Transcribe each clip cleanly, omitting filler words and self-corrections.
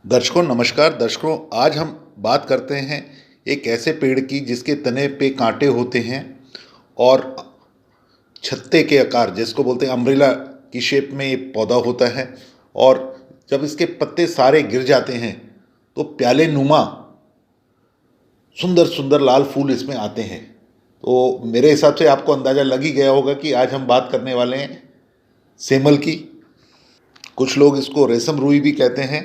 दर्शकों नमस्कार। दर्शकों, आज हम बात करते हैं एक ऐसे पेड़ की जिसके तने पे कांटे होते हैं और छत्ते के आकार, जिसको बोलते हैं अम्ब्रेला की शेप में ये पौधा होता है। और जब इसके पत्ते सारे गिर जाते हैं तो प्याले नुमा सुंदर सुंदर लाल फूल इसमें आते हैं। तो मेरे हिसाब से आपको अंदाज़ा लग ही गया होगा कि आज हम बात करने वाले हैं सेमल की। कुछ लोग इसको रेशम रुई भी कहते हैं,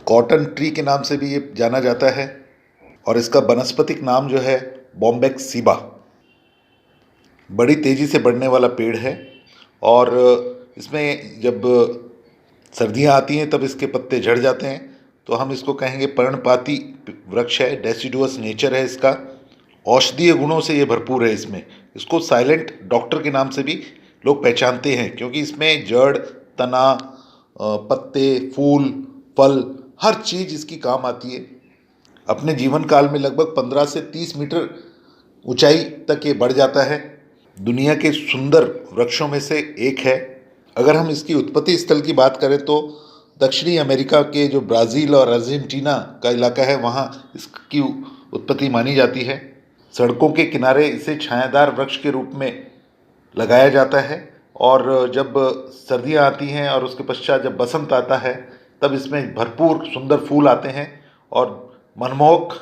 कॉटन ट्री के नाम से भी ये जाना जाता है, और इसका वनस्पतिक नाम जो है बॉम्बेक्स सीबा। बड़ी तेज़ी से बढ़ने वाला पेड़ है और इसमें जब सर्दियाँ आती हैं तब इसके पत्ते झड़ जाते हैं, तो हम इसको कहेंगे पर्णपाती वृक्ष है। डेसिडुअस नेचर है इसका, औषधीय गुणों से ये भरपूर है। इसमें इसको साइलेंट डॉक्टर के नाम से भी लोग पहचानते हैं, क्योंकि इसमें जड़, तना, पत्ते, फूल, फल, हर चीज़ इसकी काम आती है। अपने जीवन काल में लगभग 15 से 30 मीटर ऊंचाई तक ये बढ़ जाता है। दुनिया के सुंदर वृक्षों में से एक है। अगर हम इसकी उत्पत्ति स्थल की बात करें तो दक्षिणी अमेरिका के जो ब्राज़ील और अर्जेंटीना का इलाका है, वहाँ इसकी उत्पत्ति मानी जाती है। सड़कों के किनारे इसे छायादार वृक्ष के रूप में लगाया जाता है, और जब सर्दियाँ आती हैं और उसके पश्चात जब बसंत आता है तब इसमें भरपूर सुंदर फूल आते हैं और मनमोहक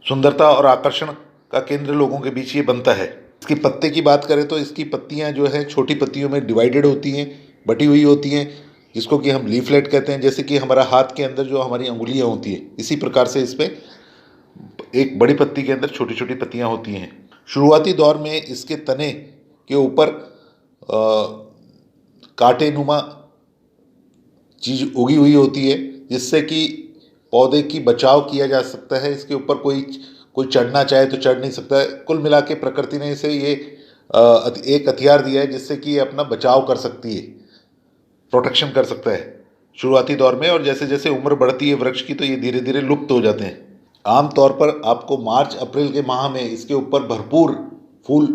सुंदरता और आकर्षण का केंद्र लोगों के बीच ये बनता है। इसकी पत्ते की बात करें तो इसकी पत्तियां जो है छोटी पत्तियों में डिवाइडेड होती हैं, बटी हुई होती हैं, जिसको कि हम लीफलेट कहते हैं। जैसे कि हमारा हाथ के अंदर जो हमारी अंगुलियां होती हैं, इसी प्रकार से इसमें एक बड़ी पत्ती के अंदर छोटी छोटी पत्तियां होती हैं। शुरुआती दौर में इसके तने के ऊपर कांटे नुमा चीज़ उगी हुई होती है, जिससे कि पौधे की बचाव किया जा सकता है। इसके ऊपर कोई कोई चढ़ना चाहे तो चढ़ नहीं सकता है। कुल मिला के प्रकृति ने इसे ये एक हथियार दिया है जिससे कि ये अपना बचाव कर सकती है, प्रोटेक्शन कर सकता है शुरुआती दौर में। और जैसे जैसे उम्र बढ़ती है वृक्ष की तो ये धीरे धीरे लुप्त हो जाते हैं। आमतौर पर आपको मार्च अप्रैल के माह में इसके ऊपर भरपूर फूल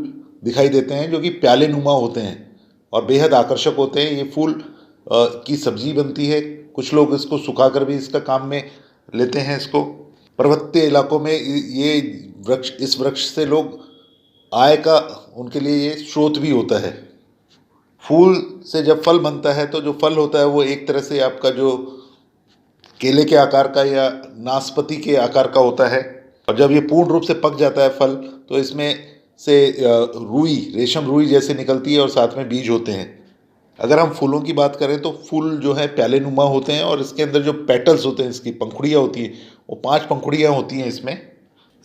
दिखाई देते हैं, जो कि प्याले नुमा होते हैं और बेहद आकर्षक होते हैं। ये फूल की सब्जी बनती है। कुछ लोग इसको सुखाकर भी इसका काम में लेते हैं इसको। पर्वतीय इलाकों में ये वृक्ष, इस वृक्ष से लोग आय का, उनके लिए ये स्रोत भी होता है। फूल से जब फल बनता है तो जो फल होता है वो एक तरह से आपका जो केले के आकार का या नाशपाती के आकार का होता है। और जब ये पूर्ण रूप से पक जाता है फल, तो इसमें से रुई, रेशम रुई जैसे निकलती है और साथ में बीज होते हैं। अगर हम फूलों की बात करें तो फूल जो है प्याले नुमा होते हैं और इसके अंदर जो पेटल्स होते हैं, इसकी पंखुड़ियाँ होती हैं, वो 5 पंखुड़ियाँ होती हैं इसमें।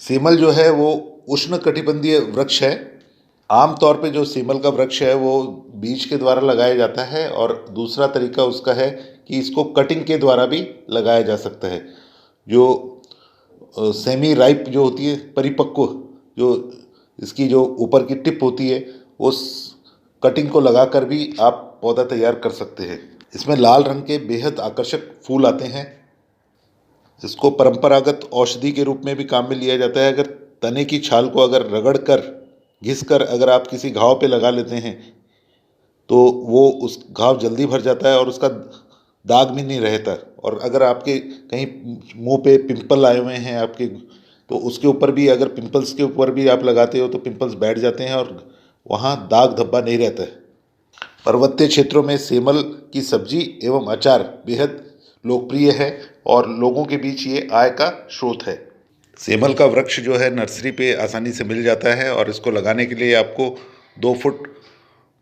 सेमल जो है वो उष्ण कटिबंधीय वृक्ष है। आमतौर पे जो सेमल का वृक्ष है वो बीज के द्वारा लगाया जाता है, और दूसरा तरीका उसका है कि इसको कटिंग के द्वारा भी लगाया जा सकता है। जो सेमी राइप जो होती है, परिपक्व जो इसकी जो ऊपर की टिप होती है, उस कटिंग को लगाकर भी आप पौधा तैयार कर सकते हैं। इसमें लाल रंग के बेहद आकर्षक फूल आते हैं, जिसको परंपरागत औषधि के रूप में भी काम में लिया जाता है। अगर तने की छाल को अगर रगड़ कर, घिस कर अगर आप किसी घाव पे लगा लेते हैं तो वो उस घाव जल्दी भर जाता है और उसका दाग भी नहीं रहता। और अगर आपके कहीं मुंह पे पिंपल आए हुए हैं आपके, तो उसके ऊपर भी, अगर पिंपल्स के ऊपर भी आप लगाते हो तो पिंपल्स बैठ जाते हैं और वहाँ दाग धब्बा नहीं रहता है। पर्वतीय क्षेत्रों में सेमल की सब्जी एवं अचार बेहद लोकप्रिय है और लोगों के बीच ये आय का स्रोत है। सेमल का वृक्ष जो है नर्सरी पे आसानी से मिल जाता है, और इसको लगाने के लिए आपको 2 फुट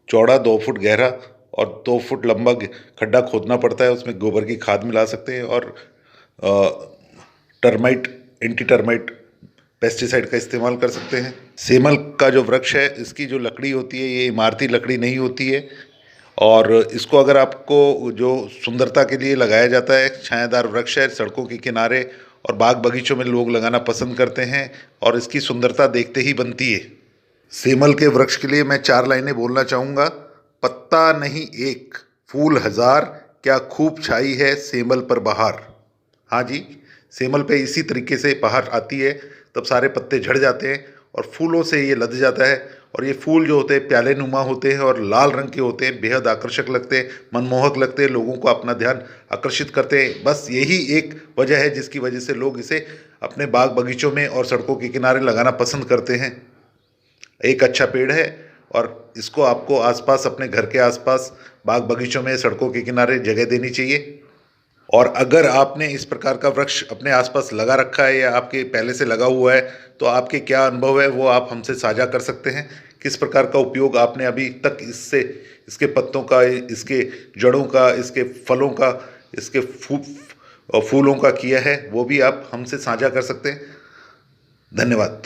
चौड़ा, 2 फुट गहरा और 2 फुट लंबा खड्डा खोदना पड़ता है। उसमें गोबर की खाद मिला सकते हैं और टर्माइट, एंटी टर्माइट पेस्टिसाइड का इस्तेमाल कर सकते हैं। सेमल का जो वृक्ष है, इसकी जो लकड़ी होती है ये इमारती लकड़ी नहीं होती है, और इसको अगर आपको जो सुंदरता के लिए लगाया जाता है, छायादार वृक्ष है, सड़कों के किनारे और बाग बगीचों में लोग लगाना पसंद करते हैं और इसकी सुंदरता देखते ही बनती है। सेमल के वृक्ष के लिए मैं 4 लाइनें बोलना चाहूँगा। पत्ता नहीं एक, फूल हजार, क्या खूब छाई है सेमल पर बहार। हाँ जी, सेमल पे इसी तरीके से बहार आती है, तब सारे पत्ते झड़ जाते हैं और फूलों से ये लद जाता है और ये फूल जो होते हैं प्याले नुमा होते हैं और लाल रंग के होते हैं, बेहद आकर्षक लगते हैं, मनमोहक लगते हैं, लोगों को अपना ध्यान आकर्षित करते हैं। बस यही एक वजह है जिसकी वजह से लोग इसे अपने बाग बगीचों में और सड़कों के किनारे लगाना पसंद करते हैं। एक अच्छा पेड़ है और इसको आपको आसपास, अपने घर के आसपास बाग बगीचों में, सड़कों के किनारे जगह देनी चाहिए। और अगर आपने इस प्रकार का वृक्ष अपने आसपास लगा रखा है या आपके पहले से लगा हुआ है, तो आपके क्या अनुभव है वो आप हमसे साझा कर सकते हैं। किस प्रकार का उपयोग आपने अभी तक इससे, इसके पत्तों का, इसके जड़ों का, इसके फलों का, इसके फूलों का किया है, वो भी आप हमसे साझा कर सकते हैं। धन्यवाद।